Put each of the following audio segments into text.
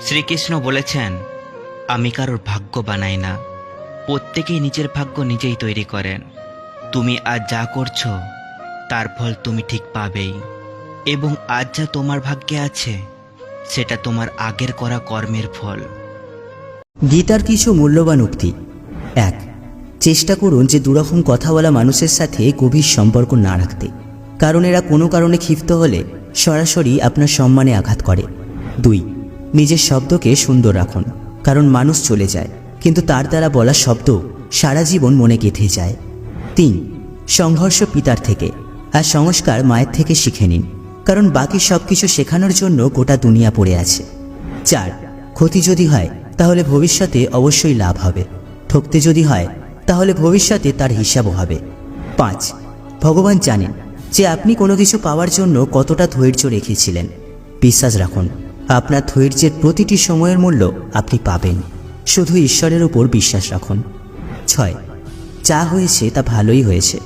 শ্রীকৃষ্ণ বলেছেন, আমি কারোর ভাগ্য বানাই না, প্রত্যেকেই নিজের ভাগ্য নিজেই তৈরি করেন। তুমি আজ যা করছো তার ফল তুমি ঠিক পাবেই, এবং আজ যা তোমার ভাগ্যে আছে সেটা তোমার আগের করা কর্মের ফল। গীতার কিছু মূল্যবান উক্তি। 1. চেষ্টা করুন যে দুরকম কথা বলা মানুষের সাথে গভীর সম্পর্ক না রাখতে, কারণ এরা কোনো কারণে ক্ষিপ্ত হলে সরাসরি আপনার সম্মানে আঘাত করে। 2. নিজের শব্দকে সুন্দর রাখুন, কারণ মানুষ চলে যায় কিন্তু তার দ্বারা বলা শব্দ সারা জীবন মনে গেঁথে যায়। 3. সংঘর্ষ পিতার থেকে আর সংস্কার মায়ের থেকে শিখে নিন, কারণ বাকি সব কিছু শেখানোর জন্য গোটা দুনিয়া পড়ে আছে। 4. ক্ষতি যদি হয় তাহলে ভবিষ্যতে অবশ্যই লাভ হবে, ঠকতে যদি হয় তাহলে ভবিষ্যতে তার হিসাবও হবে। 5. ভগবান জানেন যে আপনি কোনো কিছু পাওয়ার জন্য কতটা ধৈর্য রেখেছিলেন। বিশ্বাস রাখুন, আপনার ধৈর্যের প্রতিটি সময়ের মূল্য আপনি পাবেন। শুধু ঈশ্বরের উপর বিশ্বাস রাখুন। 6. যা হয়েছে তা ভালোই হয়েছে,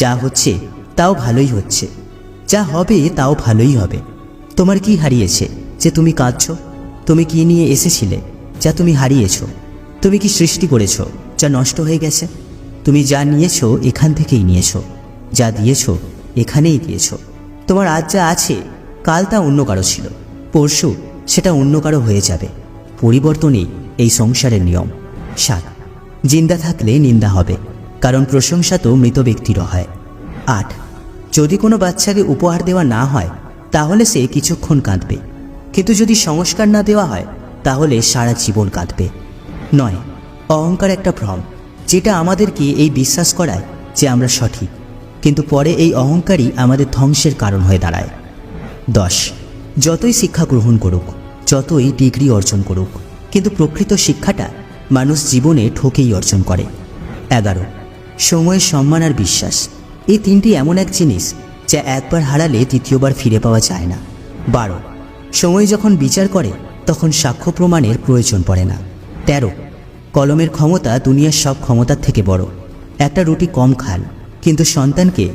যা হচ্ছে তাও ভালোই হচ্ছে, যা হবে তাও ভালোই হবে। তোমার কি হারিয়েছে যে তুমি কাঁদছ? তুমি কি নিয়ে এসেছিলে যা তুমি হারিয়েছ? তুমি কি সৃষ্টি করেছ যা নষ্ট হয়ে গেছে? তুমি যা নিয়েছ এখান থেকেই নিয়েছ, যা দিয়েছ এখানেই দিয়েছ। তোমার আজ যা আছে কাল তা অন্য কারো ছিল, পরশু সেটা অন্য কারো হয়ে যাবে। পরিবর্তনই এই সংসারের নিয়ম। 7. জিন্দা থাকলে নিন্দা হবে, কারণ প্রশংসা তো মৃত ব্যক্তিরও হয়। 8. যদি কোনো বাচ্চাকে উপহার দেওয়া না হয় তাহলে সে কিছুক্ষণ কাঁদবে, কিন্তু যদি সংস্কার না দেওয়া হয় তাহলে সারা জীবন কাঁদবে। 9. অহংকার একটা ভ্রম, যেটা আমাদেরকে এই বিশ্বাস করায় যে আমরা সঠিক, কিন্তু পরে এই অহংকারই আমাদের ধ্বংসের কারণ হয়ে দাঁড়ায়। 10. যতই শিক্ষা গ্রহণ করুক, যতই ডিগ্রি অর্জন করুক, কিন্তু প্রকৃত শিক্ষাটা মানুষ জীবনে ঠকেই অর্জন করে। 11. সময়ের সম্মান আর বিশ্বাস, এই তিনটি এমন এক জিনিস যা একবার হারালে দ্বিতীয়বার ফিরে পাওয়া যায় না। 12. সময় যখন বিচার করে তখন সাক্ষ্য প্রমাণের প্রয়োজন পড়ে না। 13. কলমের ক্ষমতা দুনিয়ার সব ক্ষমতার থেকে বড়। একটা রুটি কম খান, কিন্তু সন্তানকে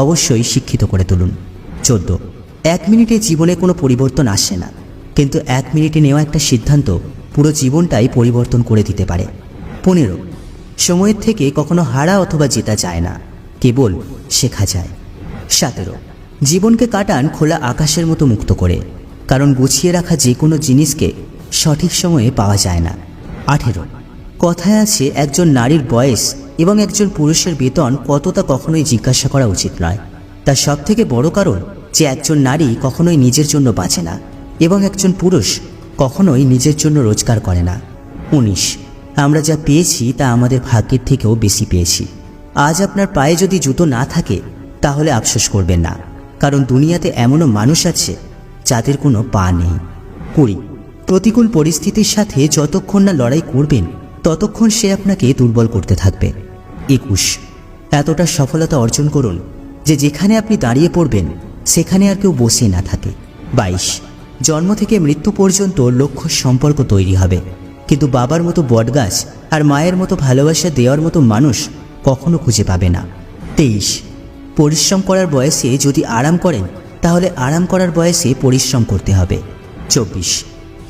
অবশ্যই শিক্ষিত করে তুলুন। 14. 1 মিনিটে জীবনে কোনো পরিবর্তন আসে না, কিন্তু 1 মিনিটে নেওয়া একটা সিদ্ধান্ত পুরো জীবনটাই পরিবর্তন করে দিতে পারে। 15. সময়ের থেকে কখনো হারা অথবা জেতা যায় না, কেবল শেখা যায়। 17. জীবনকে কাটান খোলা আকাশের মতো মুক্ত করে, কারণ গুছিয়ে রাখা যে কোনো জিনিসকে সঠিক সময়ে পাওয়া যায় না। 18. কথায় আছে একজন নারীর বয়স এবং একজন পুরুষের বেতন কতটা কখনোই জিজ্ঞাসা করা উচিত নয়। তার সব থেকে বড় কারণ যে একজন নারী কখনোই নিজের জন্য বাঁচে না এবং একজন পুরুষ কখনোই নিজের জন্য রোজগার করে না। 19. আমরা যা পেয়েছি তা আমাদের ভাগ্যের থেকেও বেশি পেয়েছি। আজ আপনার পায়ে যদি জুতো না থাকে তাহলে আফসোস করবেন না, কারণ দুনিয়াতে এমনও মানুষ আছে যাদের কোনো পা নেই। 20. প্রতিকূল পরিস্থিতির সাথে যতক্ষণ না লড়াই করবেন ততক্ষণ সে আপনাকে দুর্বল করতে থাকবে। 21. এতটা সফলতা অর্জন করুন যে যেখানে আপনি দাঁড়িয়ে পড়বেন সেখানে আর কেউ বসে না থাকে। 22. জন্ম থেকে মৃত্যু পর্যন্ত লক্ষ্য সম্পর্ক তৈরি হবে, কিন্তু বাবার মতো বটগাছ আর মায়ের মতো ভালোবাসা দেওয়ার মতো মানুষ কখনো খুঁজে পাবে না। 23. পরিশ্রম করার বয়সে যদি আরাম করেন তাহলে আরাম করার বয়সে পরিশ্রম করতে হবে। 24.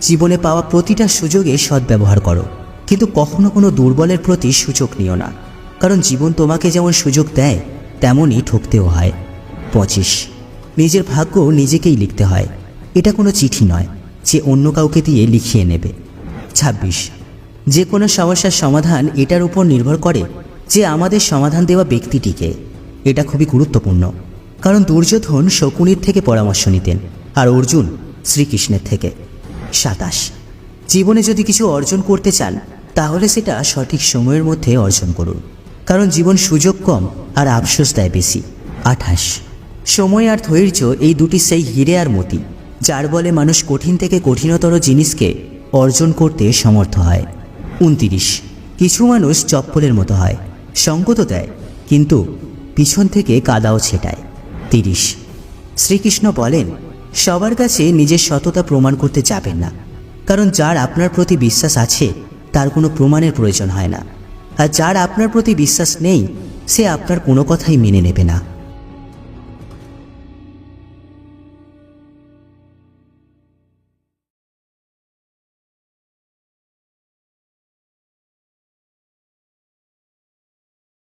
জীবনে পাওয়া প্রতিটা সুযোগে সদ্ব্যবহার করো, কিন্তু কখনো কোনো দুর্বলের প্রতি সুযোগ নিও না, কারণ জীবন তোমাকে যেমন সুযোগ দেয় তেমনই ঠকতেও হয়। 25. নিজের ভাগ্য নিজেকেই লিখতে হয়, এটা কোনো চিঠি নয় যে অন্য কাউকে দিয়ে লিখিয়ে নেবে। 26. যে কোনো সমস্যার সমাধান এটার উপর নির্ভর করে যে আমাদের সমাধান দেওয়া ব্যক্তিটিকে। এটা খুবই গুরুত্বপূর্ণ, কারণ দুর্যোধন শকুনির থেকে পরামর্শ নিতেন আর অর্জুন শ্রীকৃষ্ণের থেকে। 27. জীবনে যদি কিছু অর্জন করতে চান তাহলে সেটা সঠিক সময়ের মধ্যে অর্জন করুন, কারণ জীবন সুযোগ কম আর আফসোস দেয় বেশি। 28. সময় আর ধৈর্য এই দুটি সেই হিরে আর মতি যার বলে মানুষ কঠিন থেকে কঠিনতর জিনিসকে অর্জন করতে সমর্থ হয়। 29. কিছু মানুষ চপ্পলের মতো হয়, সঙ্গ তো দেয় কিন্তু পিছন থেকে কাদাও ছেটায়। 30. শ্রীকৃষ্ণ বলেন, সবার কাছে নিজের সততা প্রমাণ করতে যাবেন না, কারণ যার আপনার প্রতি বিশ্বাস আছে তার কোনো প্রমাণের প্রয়োজন হয় না, আর যার আপনার প্রতি বিশ্বাস নেই সে আপনার কোনো কথাই মেনে নেবে না।